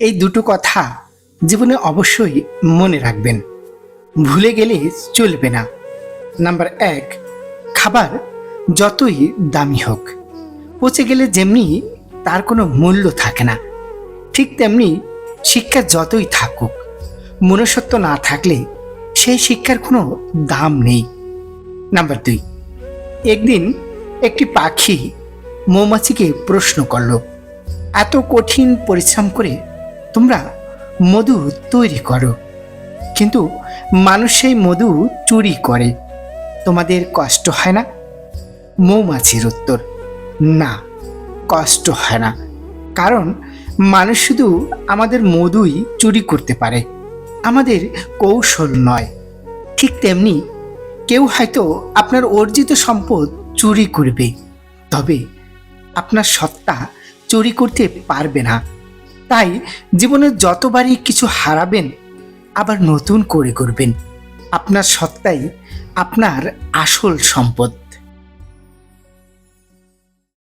এই দুটো কথা জীবনে অবশ্যই মনে রাখবেন, ভুলে গেলে চলবে না। নাম্বার 1, খাবার যতই দামি হোক, পচে গেলে যেমনি তার কোনো মূল্য থাকে না, ঠিক তেমনি শিক্ষা যতই থাকুক, মনুষ্যত্ব না থাকলে সেই শিক্ষার কোনো দাম নেই। নাম্বার 2, একদিন একটি পাখি মৌমাছিকে প্রশ্ন করলো, এত কঠিন পরিশ্রম করে তোমরা মধু তৈরি করো, কিন্তু মানুষ সেই মধু চুরি করে, তোমাদের কষ্ট হয় না? মৌমাছির উত্তর, না, কষ্ট হয় না, কারণ মানুষ শুধু আমাদের মধুই চুরি করতে পারে, আমাদের কৌশল নয়। ঠিক তেমনি কেউ হয়তো আপনার অর্জিত সম্পদ চুরি করবে, তবে আপনার সত্তা চুরি করতে পারবে না। তাই জীবনে যতবারই কিছু হারাবেন, আবার নতুন করে করবেন। আপনার সত্তাই আপনার আসল সম্পদ।